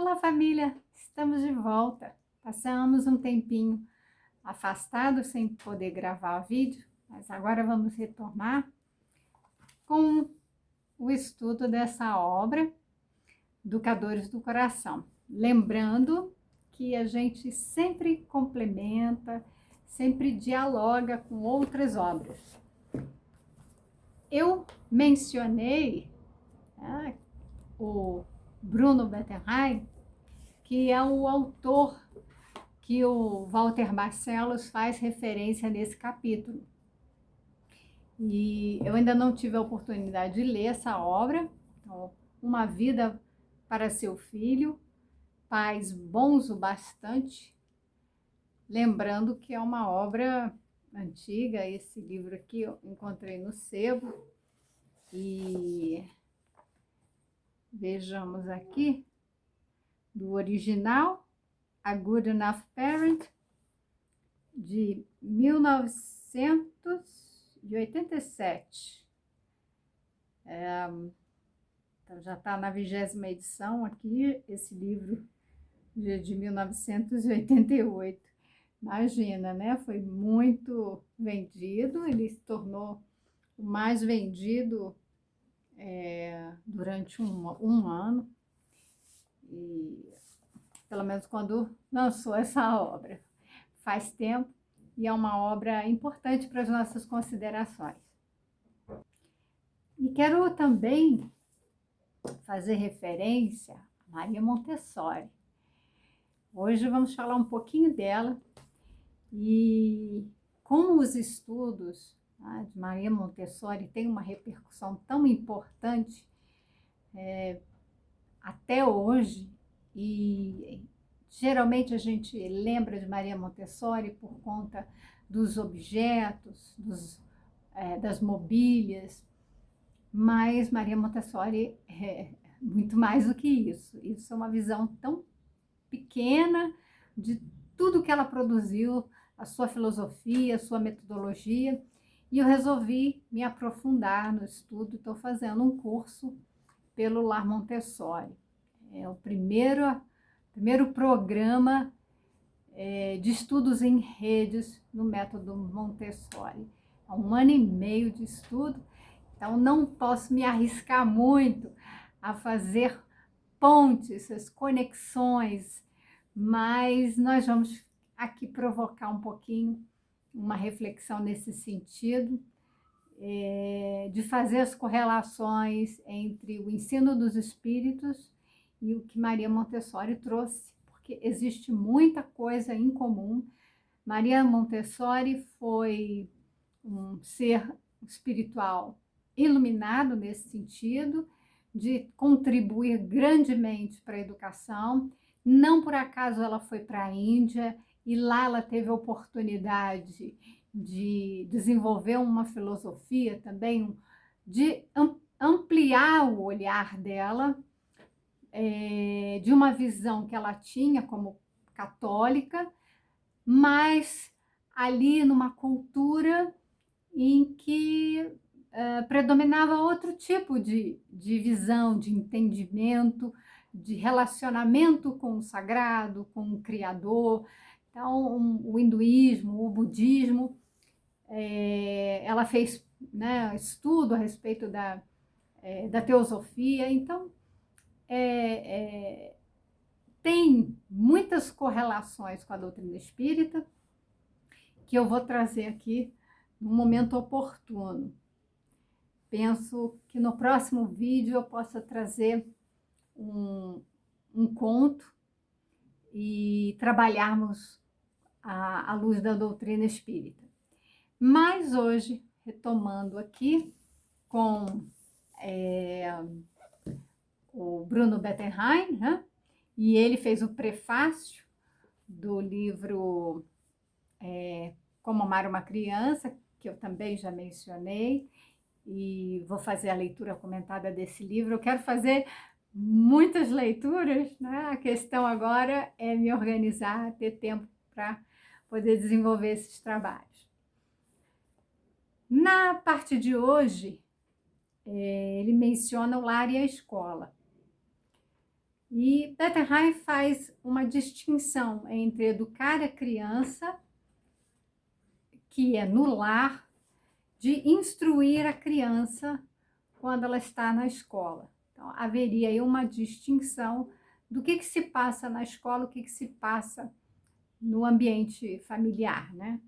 Olá, família! Estamos de volta. Passamos um tempinho afastados sem poder gravar vídeo, mas agora vamos retomar com o estudo dessa obra, Educadores do Coração. Lembrando que a gente sempre complementa, sempre dialoga com outras obras. Eu mencionei o Bruno Bettelheim, que é o autor que o Walter Barcelos faz referência nesse capítulo. E eu ainda não tive a oportunidade de ler essa obra, então, Uma Vida para Seu Filho, Pais Bons o Bastante, lembrando que é uma obra antiga. Esse livro aqui eu encontrei no sebo, e vejamos aqui, do original, A Good Enough Parent, de 1987. Então já está na 20ª edição aqui, esse livro de 1988. Imagina, né? Foi muito vendido, ele se tornou o mais vendido durante um ano, e pelo menos quando lançou essa obra. Faz tempo, e é uma obra importante para as nossas considerações. E quero também fazer referência a Maria Montessori. Hoje vamos falar um pouquinho dela e como os estudos de Maria Montessori têm uma repercussão tão importante até hoje. E geralmente a gente lembra de Maria Montessori por conta dos objetos, das mobílias, mas Maria Montessori é muito mais do que isso. Isso é uma visão tão pequena de tudo que ela produziu, a sua filosofia, a sua metodologia, e eu resolvi me aprofundar no estudo. Estou fazendo um curso pelo Lar Montessori. É o primeiro programa de estudos em redes no método Montessori. É 1 ano e meio de estudo, então não posso me arriscar muito a fazer pontes, essas conexões, mas nós vamos aqui provocar um pouquinho uma reflexão nesse sentido, de fazer as correlações entre o ensino dos espíritos e o que Maria Montessori trouxe, porque existe muita coisa em comum. Maria Montessori foi um ser espiritual iluminado nesse sentido, de contribuir grandemente para a educação. Não por acaso ela foi para a Índia, e lá ela teve a oportunidade de desenvolver uma filosofia também, de ampliar o olhar dela, de uma visão que ela tinha como católica, mas ali numa cultura em que predominava outro tipo de visão, de entendimento, de relacionamento com o sagrado, com o Criador. Então, o hinduísmo, o budismo, ela fez, né, estudo a respeito da teosofia. Então, tem muitas correlações com a doutrina espírita que eu vou trazer aqui no momento oportuno. Penso que no próximo vídeo eu possa trazer um conto e trabalharmos à luz da doutrina espírita. Mas hoje, retomando aqui com o Bruno Bettelheim, né? E ele fez o prefácio do livro Como Amar uma Criança, que eu também já mencionei, e vou fazer a leitura comentada desse livro. Eu quero fazer muitas leituras, né? A questão agora é me organizar, ter tempo para poder desenvolver esses trabalhos. Na parte de hoje, ele menciona o lar e a escola. E Bettelheim faz uma distinção entre educar a criança, que é no lar, de instruir a criança quando ela está na escola. Então, haveria aí uma distinção do que se passa na escola, o que se passa no ambiente familiar, né?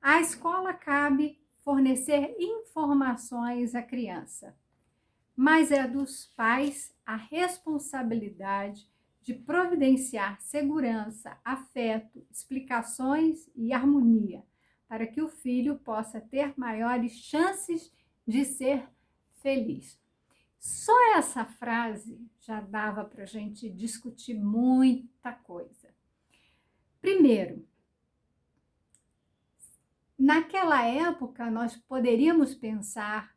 A escola cabe fornecer informações à criança, mas é dos pais a responsabilidade de providenciar segurança, afeto, explicações e harmonia, para que o filho possa ter maiores chances de ser feliz. Só essa frase já dava para a gente discutir muita coisa. Primeiro, naquela época, nós poderíamos pensar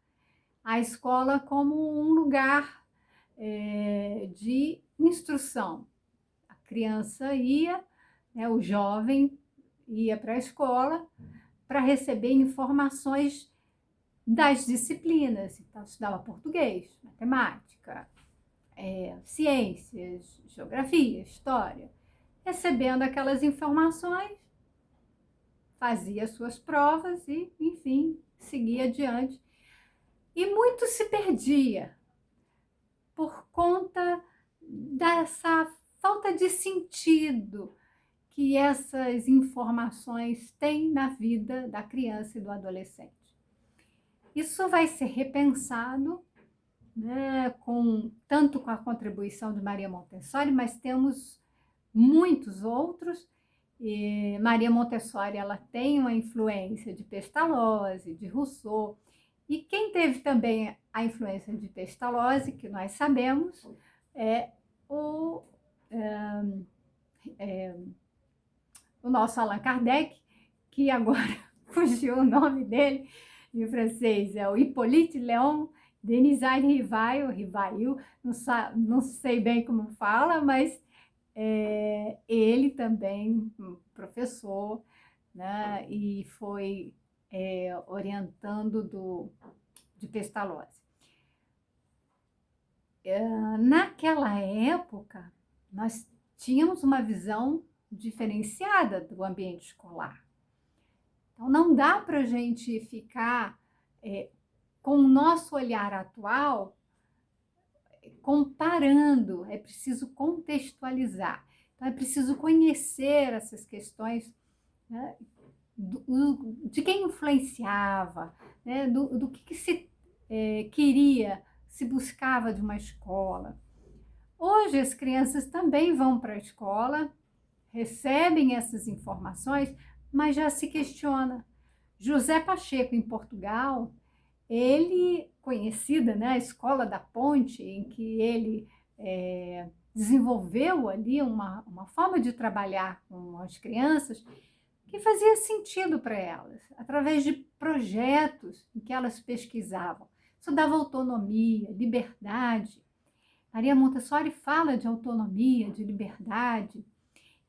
a escola como um lugar de instrução. A criança ia, né, o jovem ia para a escola para receber informações das disciplinas. Então, estudava português, matemática, ciências, geografia, história. Recebendo aquelas informações, fazia suas provas e, enfim, seguia adiante. E muito se perdia por conta dessa falta de sentido que essas informações têm na vida da criança e do adolescente. Isso vai ser repensado, né, tanto com a contribuição de Maria Montessori, mas temos muitos outros. E Maria Montessori, ela tem uma influência de Pestalozzi, de Rousseau, e quem teve também a influência de Pestalozzi, que nós sabemos, é o nosso Allan Kardec, que agora fugiu o nome dele em francês, é o Hippolyte Léon Denis Rivail, não sei bem como fala, mas ele também, professor, né, e foi orientando de Pestalozzi. Naquela época, nós tínhamos uma visão diferenciada do ambiente escolar. Então, não dá para a gente ficar com o nosso olhar atual comparando, é preciso contextualizar. Então, é preciso conhecer essas questões, né, de quem influenciava, né, do que se queria, se buscava de uma escola. Hoje, as crianças também vão para a escola, recebem essas informações, mas já se questiona. José Pacheco, em Portugal, ele, conhecida, né, a Escola da Ponte, em que ele desenvolveu ali uma forma de trabalhar com as crianças que fazia sentido para elas, através de projetos em que elas pesquisavam. Isso dava autonomia, liberdade. Maria Montessori fala de autonomia, de liberdade,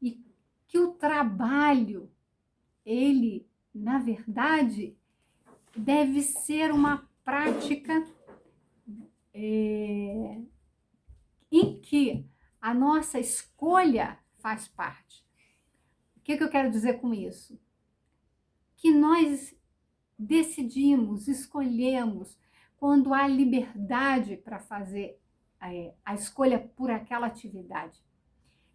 e que o trabalho, ele, na verdade, deve ser uma prática em que a nossa escolha faz parte. O que eu quero dizer com isso? Que nós decidimos, escolhemos quando há liberdade para fazer a escolha por aquela atividade.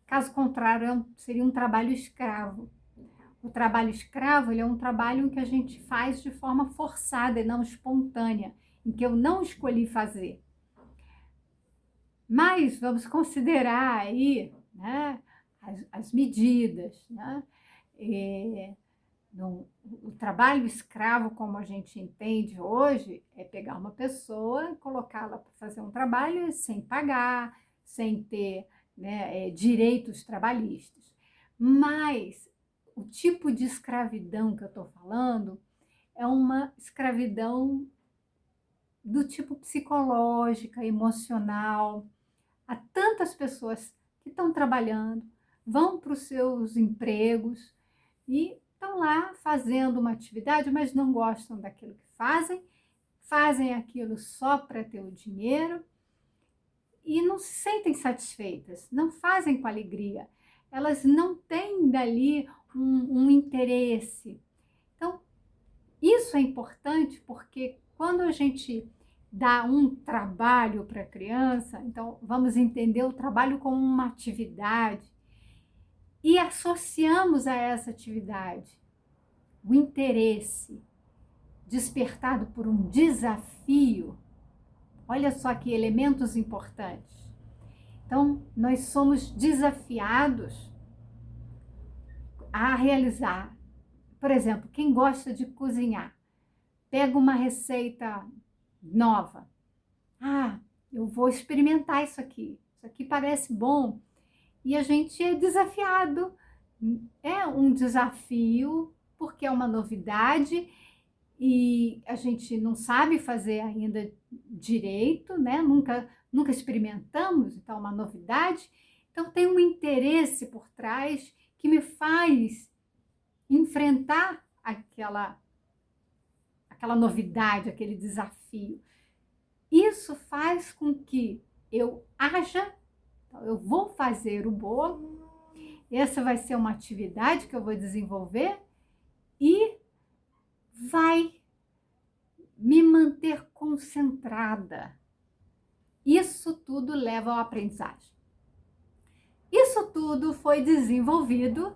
Caso contrário, seria um trabalho escravo. O trabalho escravo, ele é um trabalho que a gente faz de forma forçada e não espontânea, em que eu não escolhi fazer. Mas vamos considerar aí, né, as medidas, né? O trabalho escravo, como a gente entende hoje, é pegar uma pessoa, colocá-la para fazer um trabalho sem pagar, sem ter, né, direitos trabalhistas. Mas o tipo de escravidão que eu estou falando é uma escravidão do tipo psicológica, emocional. Há tantas pessoas que estão trabalhando, vão para os seus empregos e estão lá fazendo uma atividade, mas não gostam daquilo que fazem, fazem aquilo só para ter o dinheiro e não se sentem satisfeitas, não fazem com alegria, elas não têm dali um interesse. Então, isso é importante porque quando a gente dá um trabalho para a criança, então vamos entender o trabalho como uma atividade e associamos a essa atividade o interesse despertado por um desafio. Olha só que elementos importantes. Então, nós somos desafiados a realizar. Por exemplo, quem gosta de cozinhar, pega uma receita nova. Ah, eu vou experimentar isso aqui. Isso aqui parece bom. E a gente é desafiado. É um desafio, porque é uma novidade e a gente não sabe fazer ainda direito, né? Nunca experimentamos, então é uma novidade. Então tem um interesse por trás que me faz enfrentar aquela novidade, aquele desafio. Isso faz com que eu haja, então, eu vou fazer o bolo, essa vai ser uma atividade que eu vou desenvolver e vai me manter concentrada. Isso tudo leva ao aprendizagem. Isso tudo foi desenvolvido,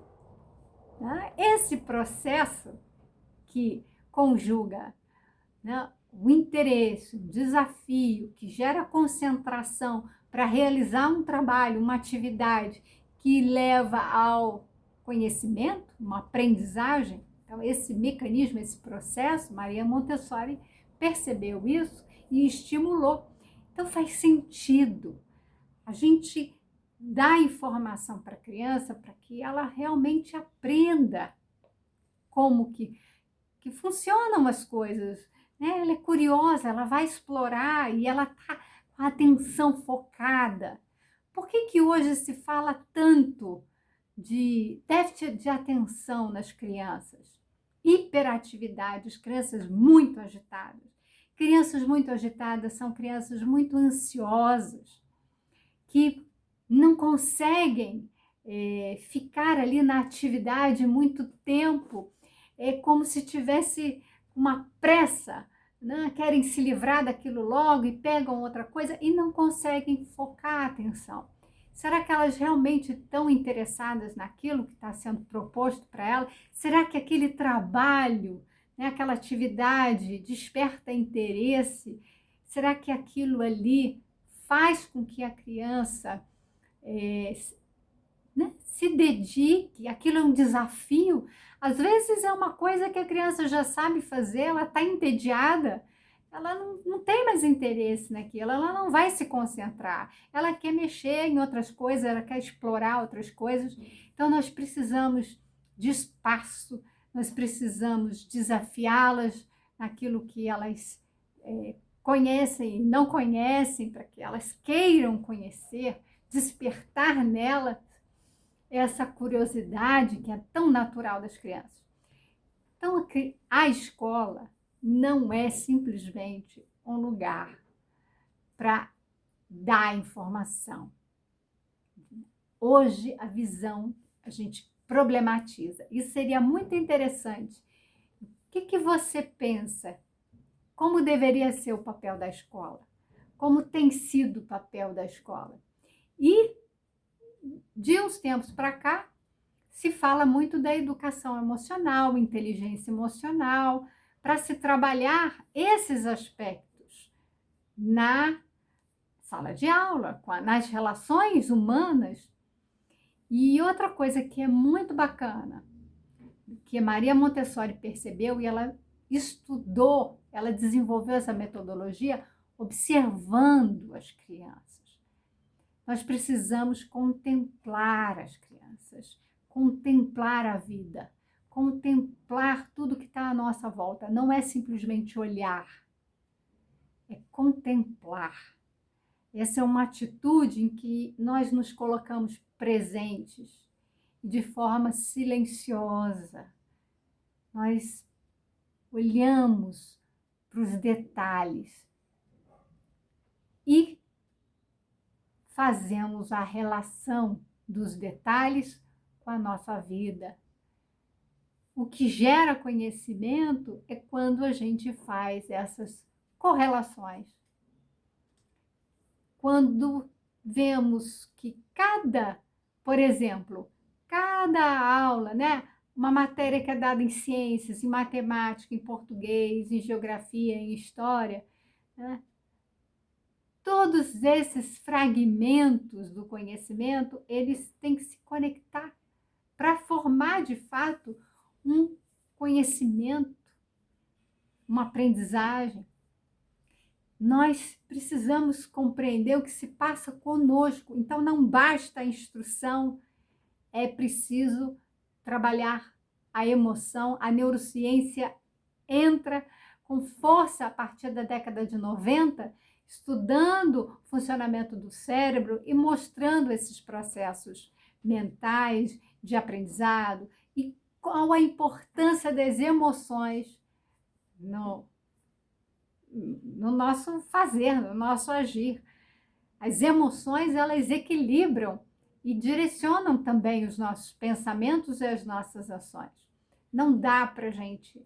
né? Esse processo que conjuga, né, o interesse, o desafio, que gera concentração para realizar um trabalho, uma atividade que leva ao conhecimento, uma aprendizagem. Então, esse mecanismo, esse processo, Maria Montessori percebeu isso e estimulou. Então, faz sentido a gente dar informação para a criança para que ela realmente aprenda como que funcionam as coisas, né? Ela é curiosa, ela vai explorar e ela está com a atenção focada. Por que hoje se fala tanto de déficit de atenção nas crianças? Hiperatividade, crianças muito agitadas. Crianças muito agitadas são crianças muito ansiosas, que não conseguem ficar ali na atividade muito tempo, é como se tivesse uma pressa, né? Querem se livrar daquilo logo e pegam outra coisa e não conseguem focar a atenção. Será que elas realmente estão interessadas naquilo que está sendo proposto para elas? Será que aquele trabalho, né, aquela atividade desperta interesse? Será que aquilo ali faz com que a criança né, se dedique? Aquilo é um desafio. Às vezes é uma coisa que a criança já sabe fazer, ela está entediada, ela não tem mais interesse naquilo, ela não vai se concentrar, ela quer mexer em outras coisas, ela quer explorar outras coisas. Então nós precisamos de espaço, nós precisamos desafiá-las naquilo que elas conhecem e não conhecem, para que elas queiram conhecer, despertar nela essa curiosidade que é tão natural das crianças. Então, a escola não é simplesmente um lugar para dar informação. Hoje, a visão a gente problematiza. Isso seria muito interessante. O que você pensa? Como deveria ser o papel da escola? Como tem sido o papel da escola? E de uns tempos para cá, se fala muito da educação emocional, inteligência emocional, para se trabalhar esses aspectos na sala de aula, nas relações humanas. E outra coisa que é muito bacana, que a Maria Montessori percebeu e ela estudou, ela desenvolveu essa metodologia observando as crianças. Nós precisamos contemplar as crianças, contemplar a vida, contemplar tudo que está à nossa volta. Não é simplesmente olhar, é contemplar. Essa é uma atitude em que nós nos colocamos presentes, de forma silenciosa. Nós olhamos para os detalhes e fazemos a relação dos detalhes com a nossa vida. O que gera conhecimento é quando a gente faz essas correlações. Quando vemos que por exemplo, cada aula, né? Uma matéria que é dada em ciências, em matemática, em português, em geografia, em história, né? Todos esses fragmentos do conhecimento, eles têm que se conectar para formar, de fato, um conhecimento, uma aprendizagem. Nós precisamos compreender o que se passa conosco. Então, não basta a instrução, é preciso trabalhar a emoção. A neurociência entra com força a partir da década de 90, estudando o funcionamento do cérebro e mostrando esses processos mentais de aprendizado e qual a importância das emoções no nosso fazer, no nosso agir. As emoções, elas equilibram e direcionam também os nossos pensamentos e as nossas ações. Não dá para a gente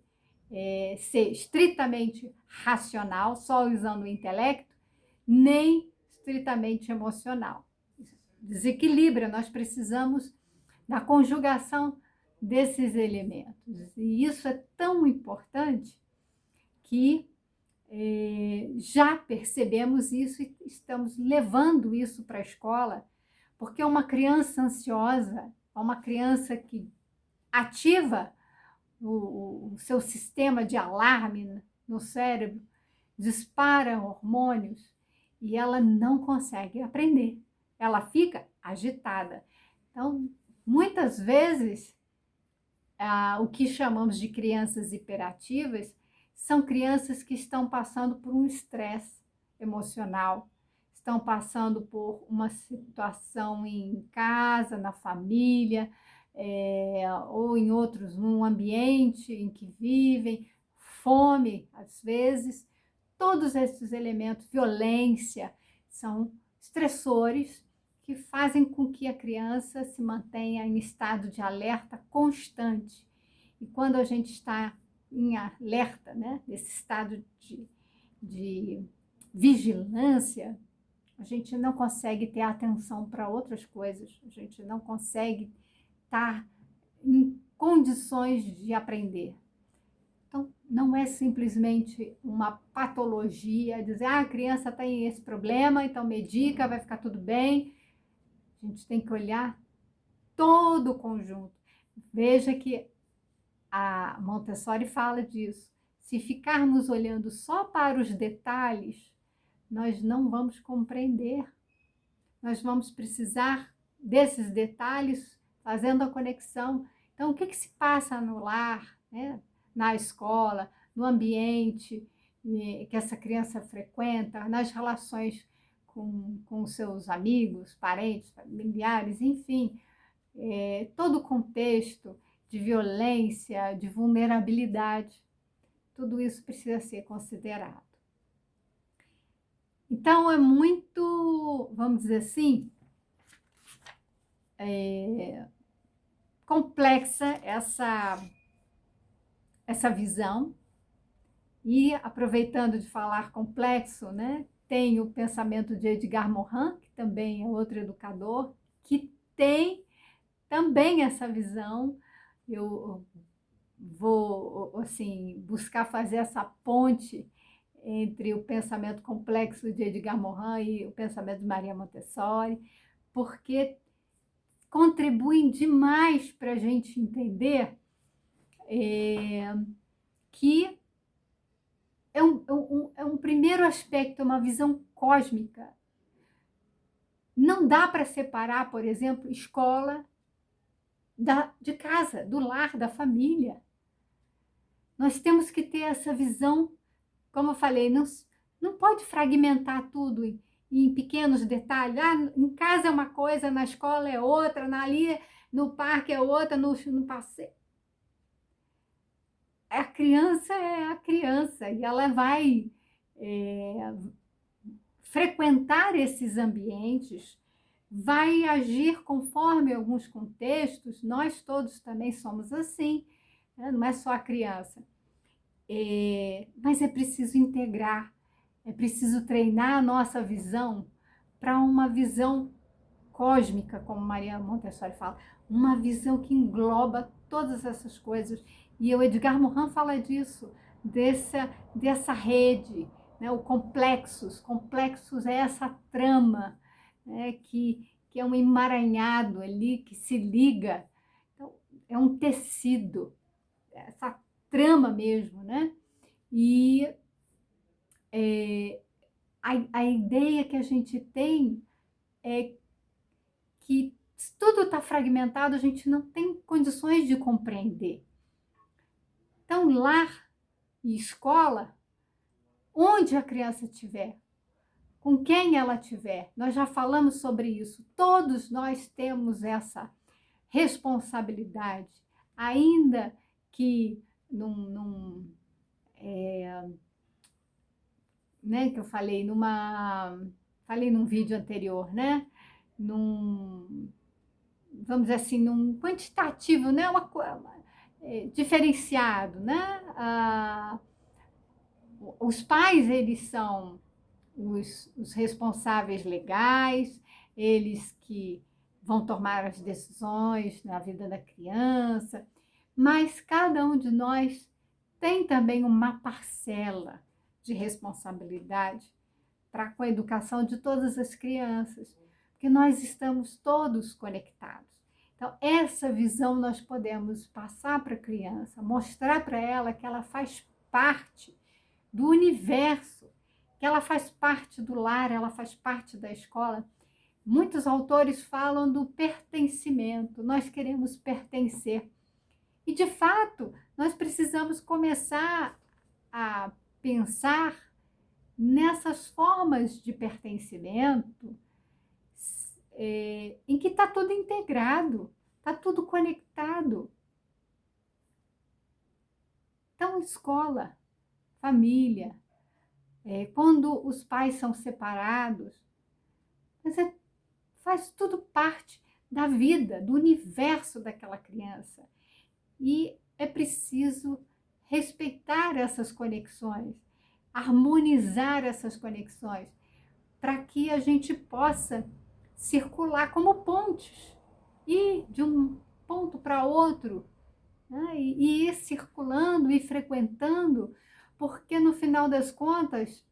ser estritamente racional, só usando o intelecto, nem estritamente emocional. Desequilibra, nós precisamos da conjugação desses elementos. E isso é tão importante que já percebemos isso e estamos levando isso para a escola, porque uma criança ansiosa, uma criança que ativa o seu sistema de alarme no cérebro, dispara hormônios e ela não consegue aprender, ela fica agitada. Então, muitas vezes, o que chamamos de crianças hiperativas são crianças que estão passando por um estresse emocional, estão passando por uma situação em casa, na família, ou em outros, num ambiente em que vivem, fome, às vezes. Todos esses elementos, violência, são estressores que fazem com que a criança se mantenha em estado de alerta constante. E quando a gente está em alerta, né, nesse estado de vigilância, a gente não consegue ter atenção para outras coisas, a gente não consegue estar em condições de aprender. Então, não é simplesmente uma patologia, dizer, a criança tem esse problema, então medica, vai ficar tudo bem. A gente tem que olhar todo o conjunto. Veja que a Montessori fala disso. Se ficarmos olhando só para os detalhes, nós não vamos compreender. Nós vamos precisar desses detalhes fazendo a conexão. Então, o que se passa no lar, né? Na escola, no ambiente que essa criança frequenta, nas relações com seus amigos, parentes, familiares, enfim, todo o contexto de violência, de vulnerabilidade, tudo isso precisa ser considerado. Então, é muito, vamos dizer assim, complexa essa visão. E, aproveitando de falar complexo, né, tem o pensamento de Edgar Morin, que também é outro educador, que tem também essa visão. Eu vou, assim, buscar fazer essa ponte entre o pensamento complexo de Edgar Morin e o pensamento de Maria Montessori, porque contribuem demais para a gente entender que é um primeiro aspecto, uma visão cósmica. Não dá para separar, por exemplo, escola de casa, do lar, da família. Nós temos que ter essa visão, como eu falei, não pode fragmentar tudo em pequenos detalhes. Em casa é uma coisa, na escola é outra, ali no parque é outra, no passeio. A criança é a criança e ela vai frequentar esses ambientes, vai agir conforme alguns contextos. Nós todos também somos assim, né? Não é só a criança. Mas é preciso integrar, é preciso treinar a nossa visão para uma visão cósmica, como Maria Montessori fala, uma visão que engloba todas essas coisas. E o Edgar Morin fala disso, dessa rede, né? O complexos. Complexos é essa trama, né? que é um emaranhado ali que se liga. Então, é um tecido, essa trama mesmo, né? E a ideia que a gente tem é que tudo está fragmentado, a gente não tem condições de compreender. Então, lar e escola, onde a criança estiver, com quem ela estiver, nós já falamos sobre isso, todos nós temos essa responsabilidade, ainda que né, que eu falei falei num vídeo anterior, né? Vamos dizer assim, num quantitativo, né? Diferenciado, né? Os pais, eles são os responsáveis legais, eles que vão tomar as decisões na vida da criança, mas cada um de nós tem também uma parcela de responsabilidade com a educação de todas as crianças, porque nós estamos todos conectados. Então, essa visão nós podemos passar para a criança, mostrar para ela que ela faz parte do universo, que ela faz parte do lar, ela faz parte da escola. Muitos autores falam do pertencimento, nós queremos pertencer. E, de fato, nós precisamos começar a pensar nessas formas de pertencimento em que está tudo integrado, está tudo conectado. Então, escola, família, quando os pais são separados, mas faz tudo parte da vida, do universo daquela criança. E é preciso respeitar essas conexões, harmonizar essas conexões, para que a gente possa circular como pontes, ir de um ponto para outro, né? E ir circulando e frequentando, porque no final das contas,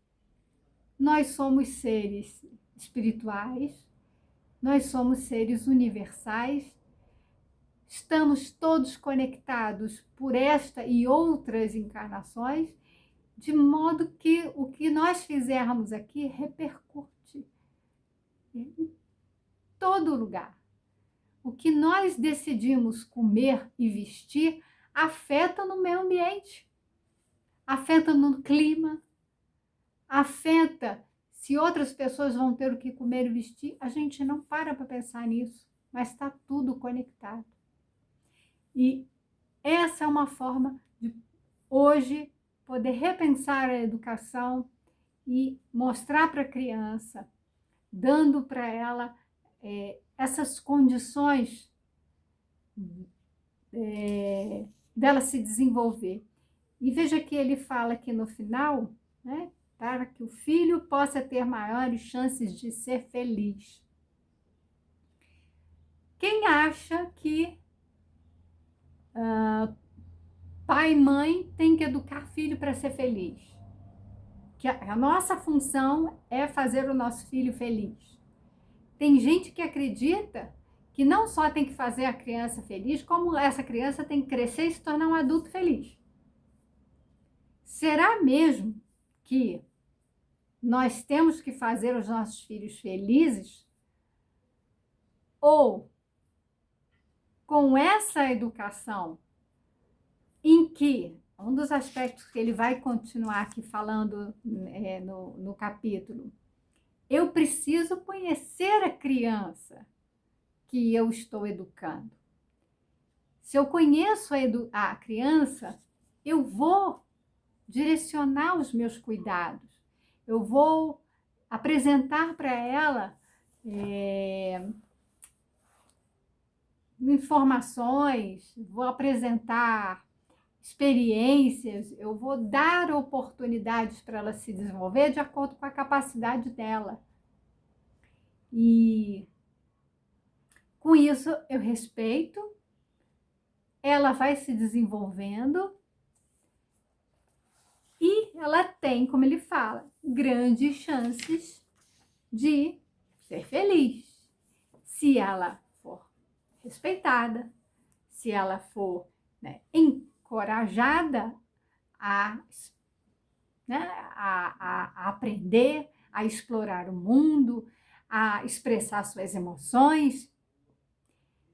nós somos seres espirituais, nós somos seres universais, estamos todos conectados por esta e outras encarnações, de modo que o que nós fizermos aqui repercute em todo lugar. O que nós decidimos comer e vestir afeta no meio ambiente, afeta no clima, afeta se outras pessoas vão ter o que comer e vestir. A gente não para pensar nisso, mas está tudo conectado. E essa é uma forma de, hoje, poder repensar a educação e mostrar para a criança, dando para ela essas condições dela se desenvolver. E veja que ele fala aqui no final, né, para que o filho possa ter maiores chances de ser feliz. Quem acha que pai e mãe tem que educar filho para ser feliz? Que a nossa função é fazer o nosso filho feliz. Tem gente que acredita que não só tem que fazer a criança feliz, como essa criança tem que crescer e se tornar um adulto feliz. Será mesmo que nós temos que fazer os nossos filhos felizes? Ou, com essa educação, em que, um dos aspectos que ele vai continuar aqui falando no capítulo, eu preciso conhecer a criança que eu estou educando. Se eu conheço a criança, eu vou direcionar os meus cuidados, eu vou apresentar para ela informações, vou apresentar experiências, eu vou dar oportunidades para ela se desenvolver de acordo com a capacidade dela. E com isso eu respeito, ela vai se desenvolvendo e ela tem, como ele fala, grandes chances de ser feliz. Se ela for respeitada, se ela for, né, encorajada a, né, a aprender, a explorar o mundo, a expressar suas emoções.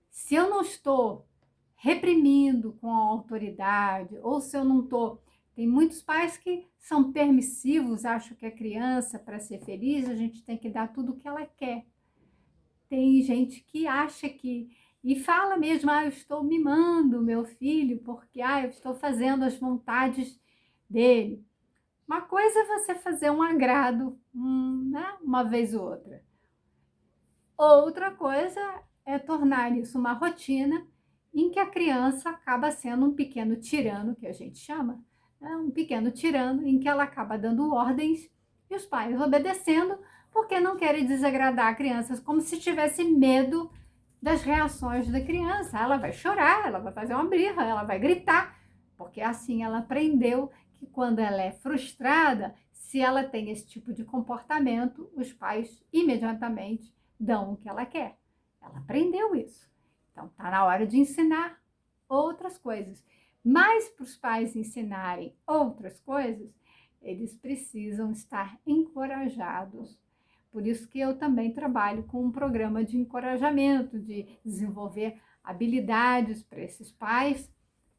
Se eu não estou reprimindo com a autoridade, ou se eu não estou... Tem muitos pais que são permissivos, acham que a criança, para ser feliz, a gente tem que dar tudo o que ela quer. Tem gente que acha que... E fala mesmo, eu estou mimando meu filho, porque eu estou fazendo as vontades dele. Uma coisa é você fazer um agrado, né, uma vez ou outra. Outra coisa é tornar isso uma rotina em que a criança acaba sendo um pequeno tirano, que a gente chama, né? Um pequeno tirano em que ela acaba dando ordens e os pais obedecendo porque não querem desagradar a criança, como se tivesse medo das reações da criança. Ela vai chorar, ela vai fazer uma birra, ela vai gritar, porque assim ela aprendeu que quando ela é frustrada, se ela tem esse tipo de comportamento, os pais imediatamente dão o que ela quer. Ela aprendeu isso. Então, está na hora de ensinar outras coisas. Mas para os pais ensinarem outras coisas, eles precisam estar encorajados. Por isso que eu também trabalho com um programa de encorajamento, de desenvolver habilidades para esses pais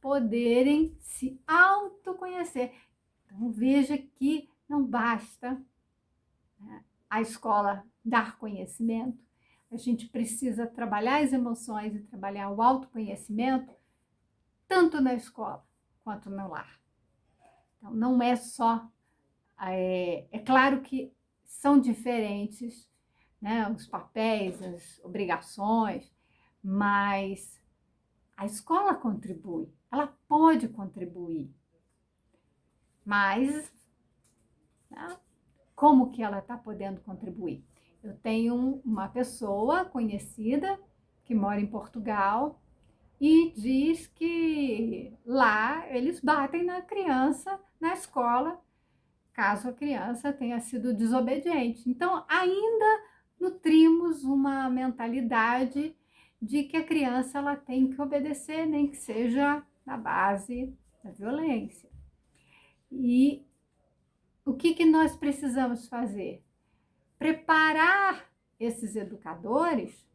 poderem se autoconhecer. Então, veja que não basta, né, a escola dar conhecimento, a gente precisa trabalhar as emoções e trabalhar o autoconhecimento tanto na escola quanto no lar. Então, não é só... É claro que são diferentes, né, os papéis, as obrigações, mas a escola contribui, ela pode contribuir. Mas, né, como que ela está podendo contribuir? Eu tenho uma pessoa conhecida que mora em Portugal e diz que lá eles batem na criança na escola, caso a criança tenha sido desobediente. Então, ainda nutrimos uma mentalidade de que a criança ela tem que obedecer, nem que seja na base da violência. E o que nós precisamos fazer? Preparar esses educadores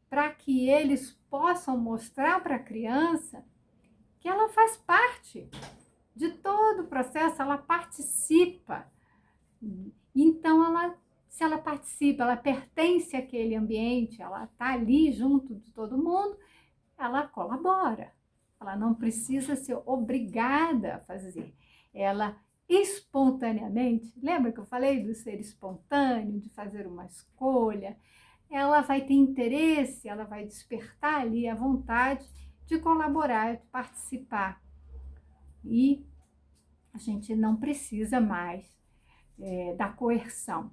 para que eles possam mostrar para a criança que ela faz parte de todo o processo, ela participa. Então, se ela participa, ela pertence àquele ambiente, ela está ali junto de todo mundo, ela colabora. Ela não precisa ser obrigada a fazer. Ela espontaneamente, lembra que eu falei do ser espontâneo, de fazer uma escolha? Ela vai ter interesse, ela vai despertar ali a vontade de colaborar, de participar. E a gente não precisa mais da coerção.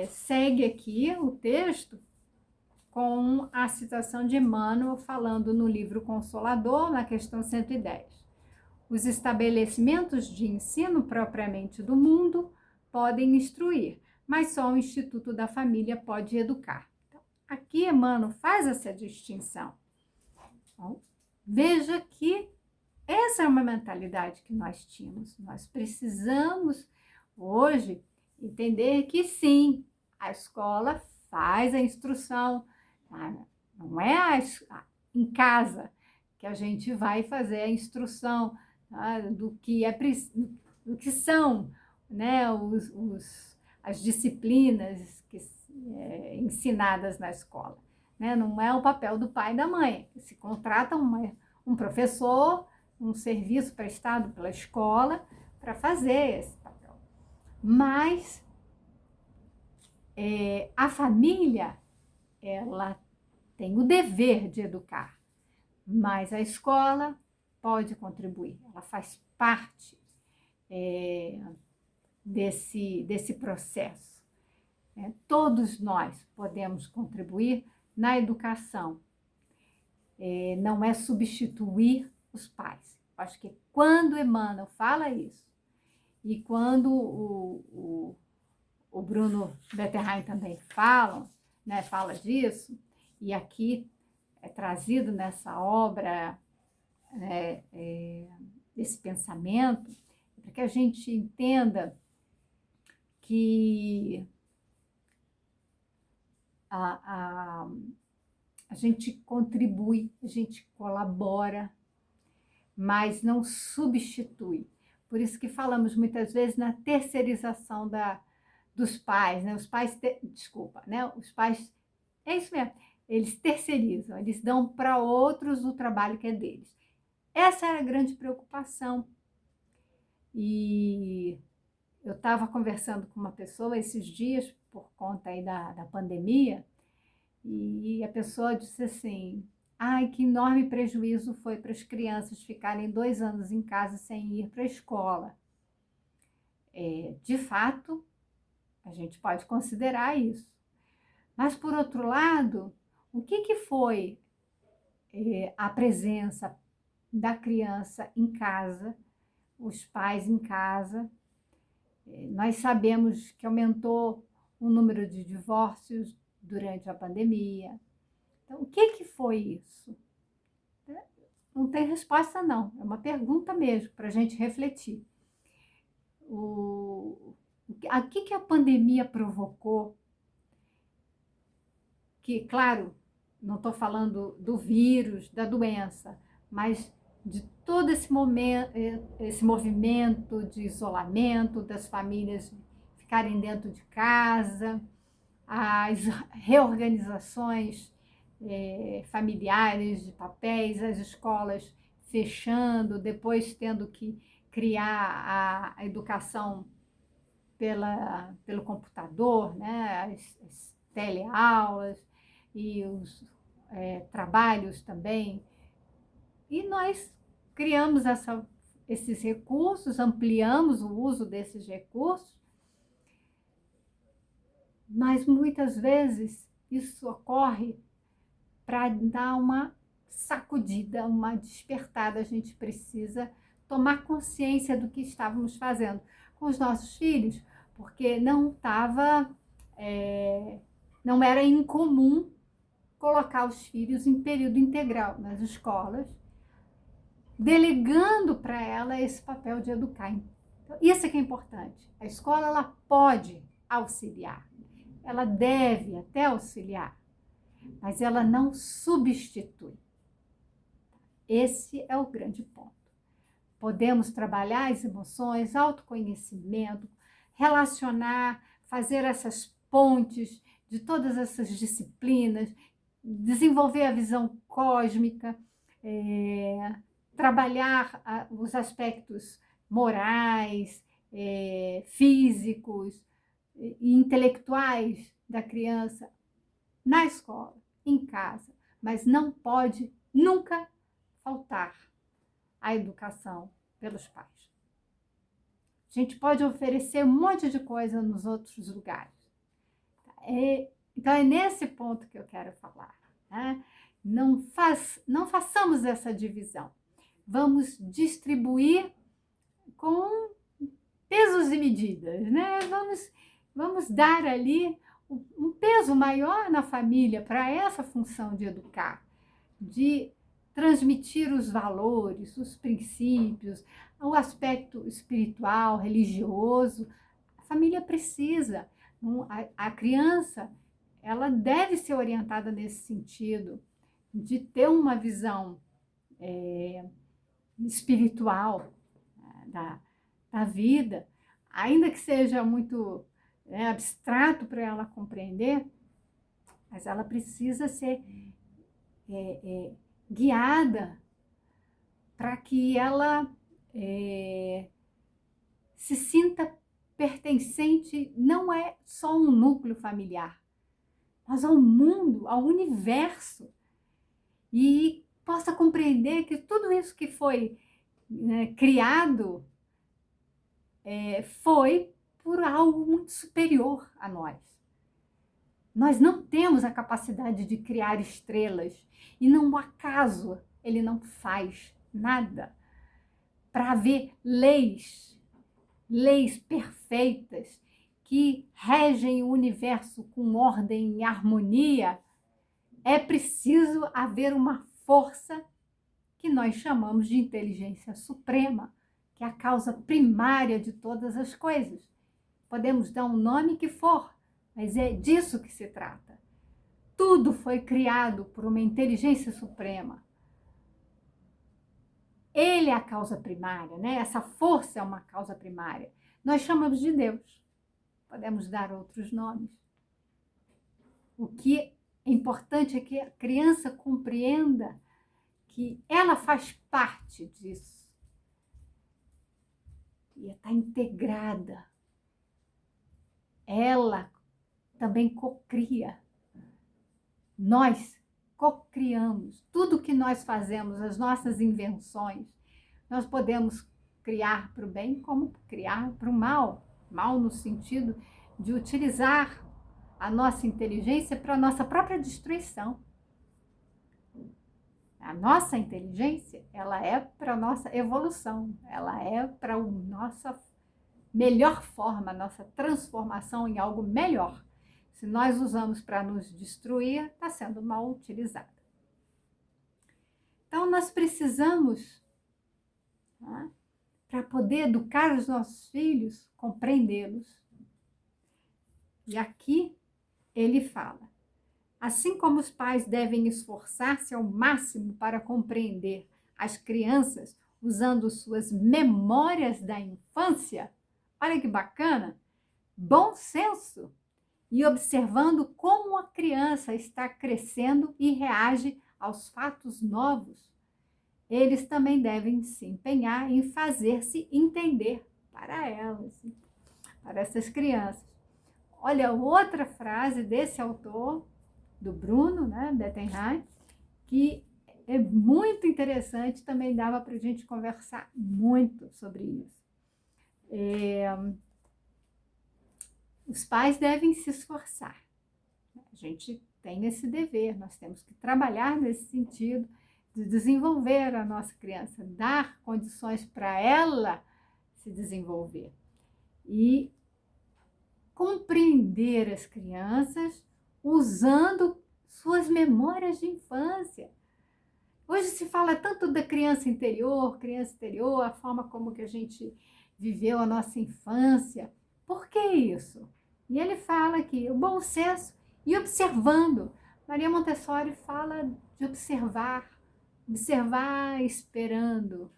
Segue aqui o texto com a citação de Emmanuel falando no livro Consolador, na questão 110. Os estabelecimentos de ensino propriamente do mundo podem instruir, mas só o Instituto da Família pode educar. Então, aqui Emmanuel faz essa distinção. Então, veja que essa é uma mentalidade que nós tínhamos. Nós precisamos hoje entender que sim, a escola faz a instrução, não é em casa que a gente vai fazer a instrução, tá, do que são, né, as disciplinas ensinadas na escola. Né? Não é o papel do pai e da mãe. Se contrata um professor, um serviço prestado pela escola para fazer esse papel. Mas a família, ela tem o dever de educar, mas a escola pode contribuir, ela faz parte desse processo. Todos nós podemos contribuir na educação, não é substituir os pais. Acho que quando Emmanuel fala isso, e quando o Bruno Bettelheim também fala disso, e aqui é trazido nessa obra esse pensamento, para que a gente entenda que a gente contribui, a gente colabora, mas não substitui. Por isso que falamos muitas vezes na terceirização dos pais, né? Os pais, os pais, é isso mesmo, eles terceirizam, eles dão para outros o trabalho que é deles. Essa era a grande preocupação. E eu estava conversando com uma pessoa esses dias, por conta aí da pandemia, e a pessoa disse assim: ai, que enorme prejuízo foi para as crianças ficarem 2 anos em casa sem ir para a escola. De fato, a gente pode considerar isso. Mas, por outro lado, o que foi a presença da criança em casa, os pais em casa? Nós sabemos que aumentou o número de divórcios durante a pandemia. Então, o que foi isso? Não tem resposta, não. É uma pergunta mesmo, para a gente refletir. O que a pandemia provocou? Que, claro, não estou falando do vírus, da doença, mas de todo esse movimento de isolamento, das famílias ficarem dentro de casa, as reorganizações familiares de papéis, as escolas fechando, depois tendo que criar a educação pelo computador, né? As teleaulas e os trabalhos também. E nós criamos esses recursos, ampliamos o uso desses recursos, mas muitas vezes isso ocorre para dar uma sacudida, uma despertada. A gente precisa tomar consciência do que estávamos fazendo com os nossos filhos, porque não era incomum colocar os filhos em período integral nas escolas, delegando para ela esse papel de educar. Então, isso é que é importante. A escola, ela pode auxiliar, ela deve até auxiliar, mas ela não substitui. Esse é o grande ponto. Podemos trabalhar as emoções, autoconhecimento, relacionar, fazer essas pontes de todas essas disciplinas, desenvolver a visão cósmica, trabalhar os aspectos morais, físicos e intelectuais da criança na escola, em casa, mas não pode nunca faltar a educação pelos pais. A gente pode oferecer um monte de coisa nos outros lugares. Então é nesse ponto que eu quero falar, né? Não façamos essa divisão. Vamos distribuir com pesos e medidas, né? Vamos dar ali um peso maior na família para essa função de educar, de transmitir os valores, os princípios, o aspecto espiritual, religioso. A família precisa. A criança, ela deve ser orientada nesse sentido, de ter uma visão espiritual da vida, ainda que seja muito abstrato para ela compreender, mas ela precisa ser guiada para que ela se sinta pertencente não é só um núcleo familiar, mas ao mundo, ao universo. E possa compreender que tudo isso que foi, né, criado foi por algo muito superior a nós. Nós não temos a capacidade de criar estrelas e não acaso ele não faz nada para haver leis perfeitas que regem o universo com ordem e harmonia. É preciso haver uma força que nós chamamos de inteligência suprema, que é a causa primária de todas as coisas. Podemos dar um nome que for, mas é disso que se trata. Tudo foi criado por uma inteligência suprema. Ele é a causa primária, né? Essa força é uma causa primária. Nós chamamos de Deus. Podemos dar outros nomes. O que é importante é que a criança compreenda que ela faz parte disso. E está integrada. Ela também cocria. Nós cocriamos. Tudo que nós fazemos, as nossas invenções, nós podemos criar para o bem como criar para o mal. Mal no sentido de utilizar a nossa inteligência para a nossa própria destruição. A nossa inteligência, ela é para a nossa evolução, ela é para a nossa melhor forma, a nossa transformação em algo melhor. Se nós usamos para nos destruir, está sendo mal utilizada. Então, nós precisamos, né, para poder educar os nossos filhos, compreendê-los. E aqui ele fala: assim como os pais devem esforçar-se ao máximo para compreender as crianças usando suas memórias da infância, olha que bacana, bom senso, e observando como a criança está crescendo e reage aos fatos novos, eles também devem se empenhar em fazer-se entender para elas, para essas crianças. Olha, outra frase desse autor, do Bruno, né, Bettenheim, que é muito interessante, também dava para a gente conversar muito sobre isso. Os pais devem se esforçar. A gente tem esse dever, nós temos que trabalhar nesse sentido de desenvolver a nossa criança, dar condições para ela se desenvolver e compreender as crianças usando suas memórias de infância. Hoje se fala tanto da criança interior, a forma como que a gente viveu a nossa infância. Por que isso? E ele fala aqui, o bom senso e observando. Maria Montessori fala de observar esperando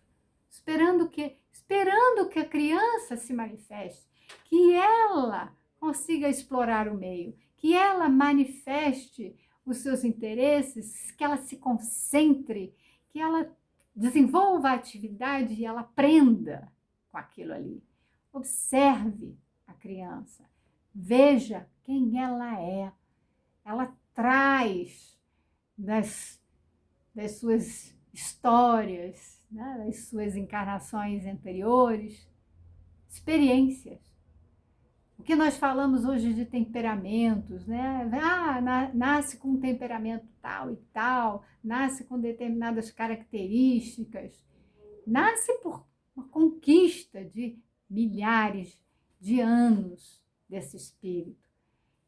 que a criança se manifeste, que ela consiga explorar o meio, que ela manifeste os seus interesses, que ela se concentre, que ela desenvolva a atividade e ela aprenda com aquilo ali. Observe a criança, veja quem ela é. Ela traz das suas histórias, né, das suas encarnações anteriores, experiências. O que nós falamos hoje de temperamentos, né? Nasce com um temperamento tal e tal, nasce com determinadas características, nasce por uma conquista de milhares de anos desse espírito.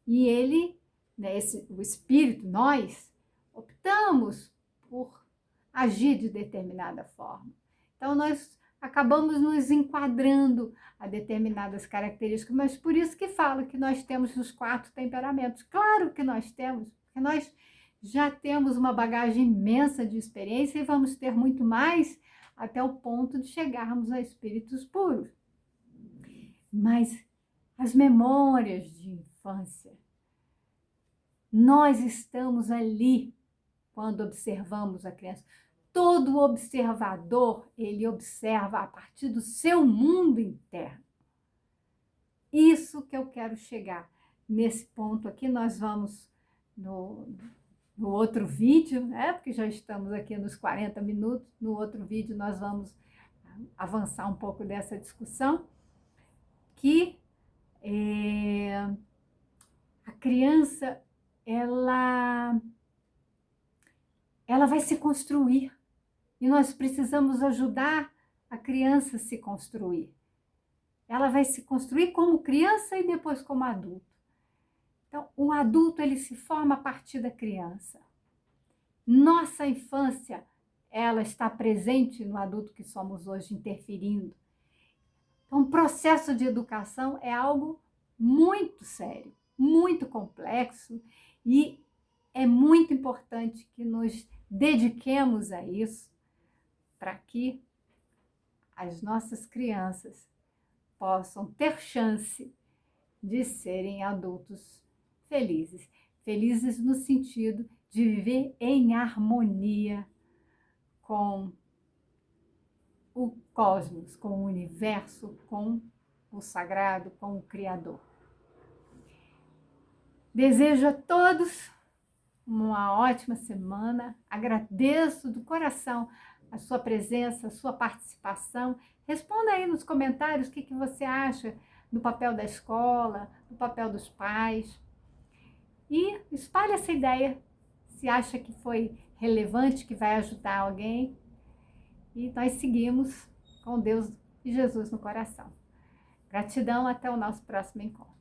E ele, né, o espírito, nós, optamos por agir de determinada forma. Então, nós acabamos nos enquadrando a determinadas características, mas por isso que falo que nós temos os 4 temperamentos. Claro que nós temos, porque nós já temos uma bagagem imensa de experiência e vamos ter muito mais até o ponto de chegarmos a espíritos puros. Mas as memórias de infância, nós estamos ali quando observamos a criança. Todo observador, ele observa a partir do seu mundo interno. isso que eu quero chegar. Nesse ponto aqui, nós vamos no outro vídeo, né? Porque já estamos aqui nos 40 minutos. No outro vídeo, nós vamos avançar um pouco dessa discussão, que a criança, ela vai se construir. E nós precisamos ajudar a criança a se construir. Ela vai se construir como criança e depois como adulto. Então, o adulto, ele se forma a partir da criança. Nossa infância, ela está presente no adulto que somos hoje, interferindo. Então, o processo de educação é algo muito sério, muito complexo, e é muito importante que nos dediquemos a isso, para que as nossas crianças possam ter chance de serem adultos felizes. Felizes no sentido de viver em harmonia com o cosmos, com o universo, com o sagrado, com o Criador. Desejo a todos uma ótima semana. Agradeço do coração a sua presença, a sua participação. Responda aí nos comentários o que você acha do papel da escola, do papel dos pais. E espalhe essa ideia, se acha que foi relevante, que vai ajudar alguém. E nós seguimos com Deus e Jesus no coração. Gratidão, até o nosso próximo encontro.